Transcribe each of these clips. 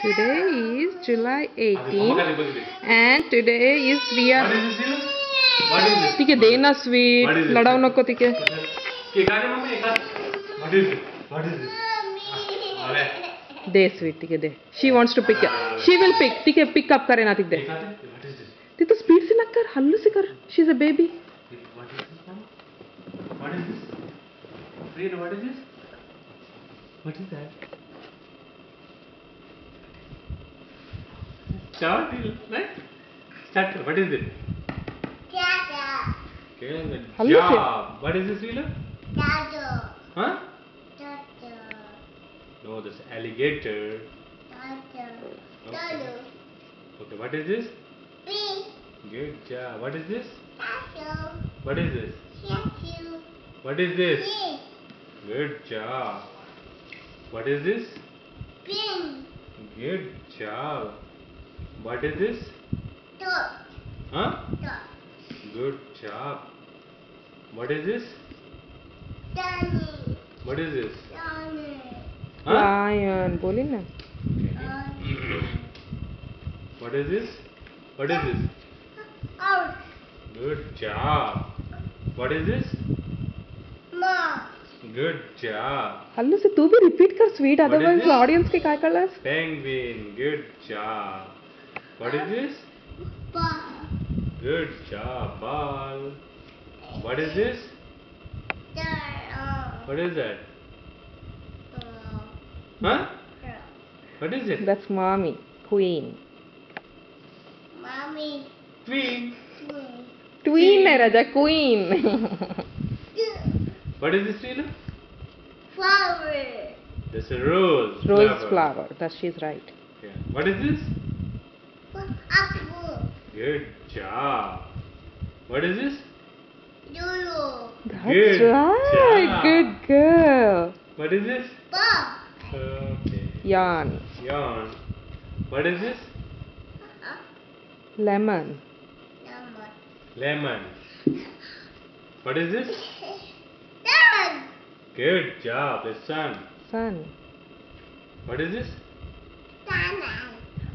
Today is July 18 and today is we are. What is this? What is this? ठीक है देना sweet. What is this? लड़ाओ नको ठीक है. What is this? What is this? They sweet ठीक है दे. She wants to pick. She will pick ठीक है pick up करे ना ठीक दे. What is this? ते तो speed से ना कर हल्लू से कर. She's a baby. What is this, Mama? What is this? Read, what is this? What is that? Start, right? Start. What is it? Hello, Yeah. What is this, Reela? Huh? No, this alligator. Okay. Okay, what is this? Good job. What is this? What is this? What is this? Good job. What is this? Good job. What is this? Huh? Good job. What is this? What is this? Huh? Lion बोली ना. What is this? What is this? Good job. What is this? Good job. हल्लू से तू भी repeat कर sweet What is otherwise this? audience के काय करलास. Penguin. Good job. What is this? Good job. Ball. What is this? What is that? Huh? What is it? That's mommy queen. Queen. Tween है राजा queen. What is this, Reela? This is a rose. Rose flower. That she's right. Yeah. What is this? Good job. What is this? That's Good right. job. Good girl. What is this? Okay. Yarn. Yarn. What is this? Lemon. Lemon. What is this? Good job. The sun. Sun. What is this?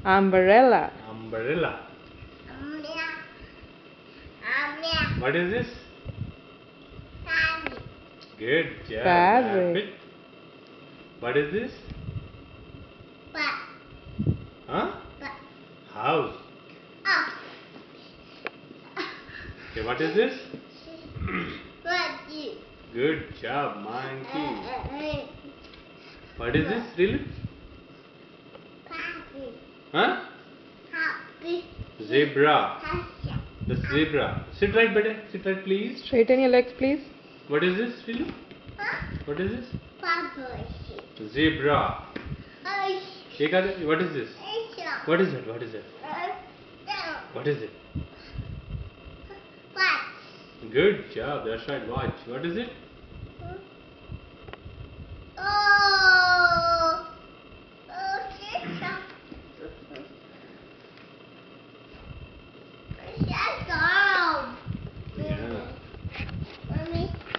Umbrella. Umbrella. What is this? Good job. Fabric. Rabbit. What is this? Huh? House. Okay, what is this? Good job, monkey. What is this, really? Huh? Zebra. The zebra. Sit right, buddy. Sit right, please. Straighten your legs, please. What is this, really? What is this? Zebra. What is this? What is it? What is it? What is it? Good job. That's right. Watch. What is it?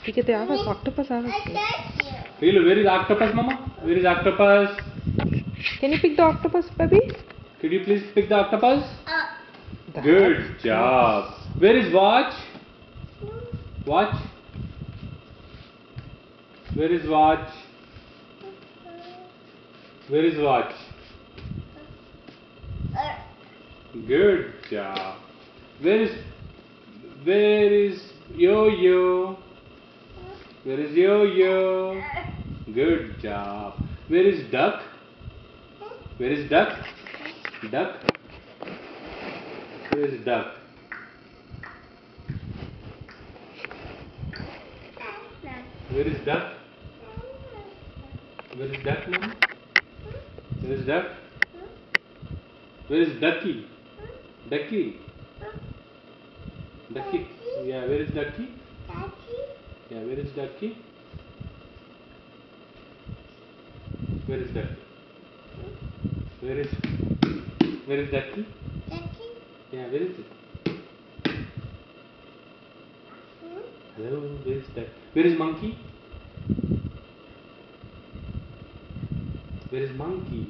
ठीक है ते आवाज octopus आवाज. Really, where is octopus, Mama? Where is octopus? Can you pick the octopus, baby? Could you please pick the octopus? Good job. Where is watch? Watch. Where is watch? Where is watch? Good job. Where is yo-yo? Where is yo-yo? Good job. Where is duck? Where is duck? Duck. Where is duck? Where is duck? Where is duck, Mama? Where is duck? Where is ducky? Ducky. Ducky. Yeah, where is ducky? Yeah, where is ducky? Where is ducky? Where is ducky? Yeah, where is it? Hello, where is duck? Where is monkey? Where is monkey?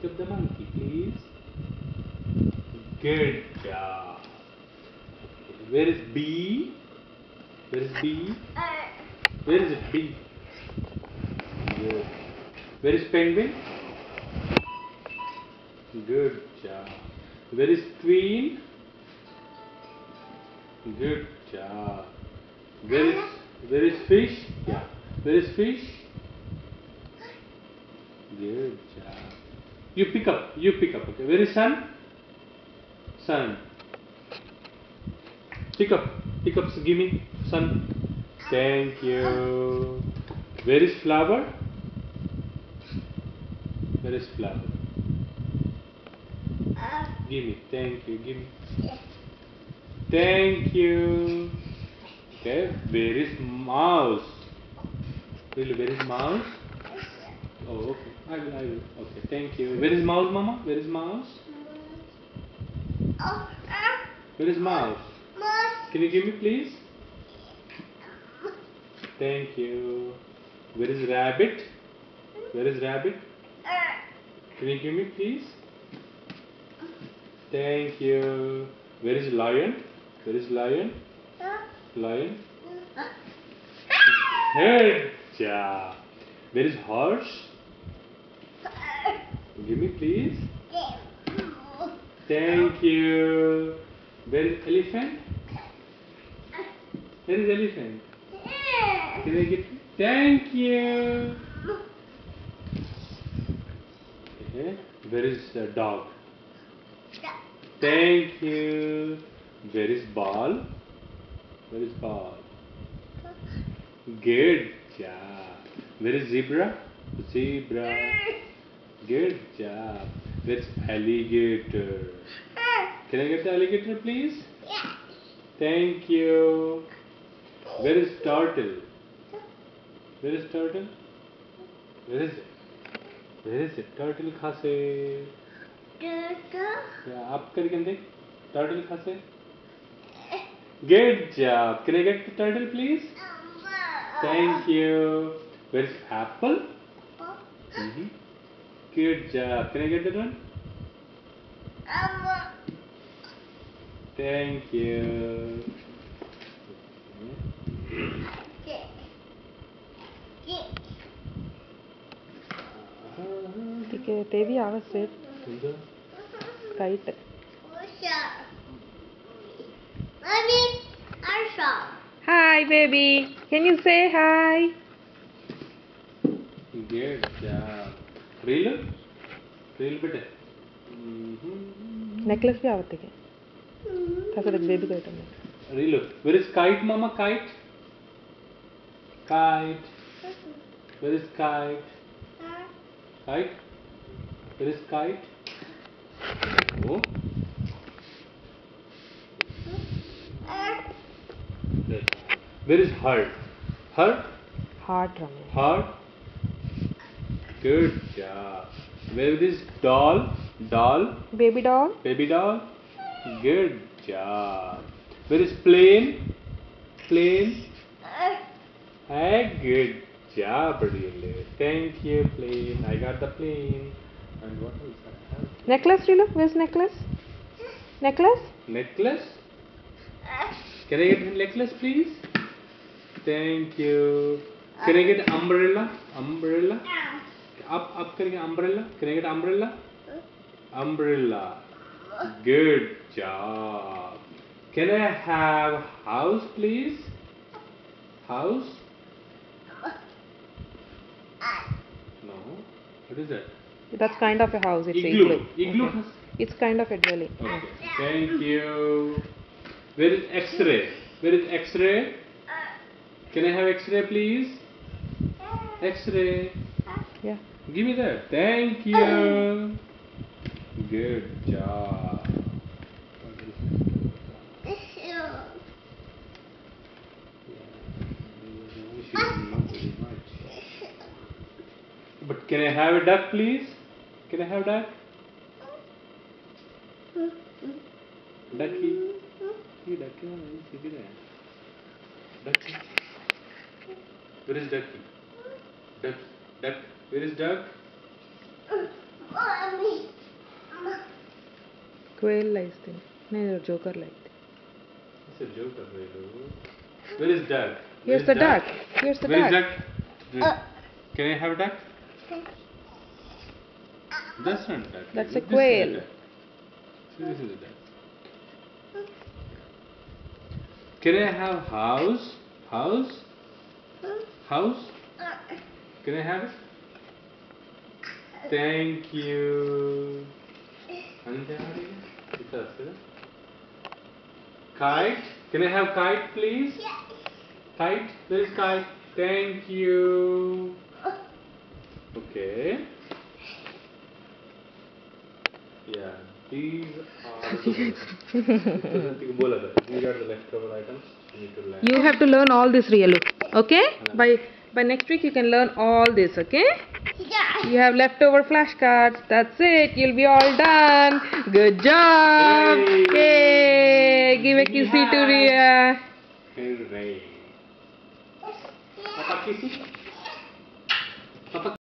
Pick up the monkey, please. Good job. Okay. Where is B? Where is B? Where is it? B. Good. Where is penguin? Good job. Where is queen? Good job. Where is fish? Yeah. Where is fish? Good job. You pick up. You pick up. Okay. Where is sun? Sun. Pick up. Pick up. Give me sun. Thank you. Where is flower? Where is flower? Give me. Thank you. Give me. Thank you. Okay. Where is mouse? Really, where is mouse? Oh, okay. I will. Okay. Thank you. Where is mouse, Mama? Where is mouse? Where is mouse? Can you give me, please? Thank you. Where is rabbit? Where is rabbit? Can you give me, please? Thank you. Where is lion? Where is lion? Lion? Good job. Where is horse? Give me, please. Thank you. Where is elephant? Where is elephant? Can I get? Thank you. Okay. Where is dog? Thank you. Where is ball? Where is ball? Good job. Where is zebra? Zebra. Good job. Where is alligator? Can I get the alligator, please? Thank you. Where is turtle? Where is turtle? Where is it? Where is it? Turtle khase. Yeah, up karke dekh. Turtle khase. Good job. Can I get the turtle, please? Thank you. Where is apple? Good job. Can I get that one? Thank you. Baby, I was it. Kite. Hi, baby. Can you say hi? Good job. Reel? Reel bete. Necklace भी आवते के. था sir baby का item. Reel. Where is kite, Mama? Kite? Kite. Where is kite? Kite? Where is kite? Oh. Where is heart? Heart? Heart, Ramesh. Heart? Good job. Where is doll? Doll? Baby doll. Baby doll? Good job. Where is plane? Plane? Hey, good job, really. Thank you, plane. I got the plane. And what else I have? Necklace, Rilo. Where's necklace? Necklace? Necklace? Can I get the necklace, please? Thank you. Can I get umbrella? Umbrella? Up, can I get umbrella? Can I get umbrella? Umbrella. Good job. Can I have house, please? House? No. What is that? That's kind of a house. It's Igloo. Igloo. Okay. It's kind of a dwelling. Okay. Thank you. Where is X-ray? Where is X-ray? Can I have X-ray, please? X-ray. Yeah. Give me that. Thank you. Good job. But can I have a duck, please? Can I have duck? Ducky. Hey, ducky. Ducky. Where is ducky? Duck. Duck. Where is duck? Quail like this. No, Joker like this. It's a joker, Velu. Where is duck? Here's the duck. Here's the Where duck. is duck? Can I have duck? That's not duck. That's Velu. a This quail. is a duck. So this is a duck. Can I have house? House? House? Can I have it? Thank you. Kite? Can I have kite, please? Kite? Where is kite? Thank you. Okay. Yeah, these are these are the leftover items you need to learn. You have to learn all this, Rielu. Okay? By next week you can learn all this. Okay? You have leftover flashcards. That's it. You'll be all done. Good job. Yay. Yay. Give a kissy to Ria. Hooray. Papa kissy? Papa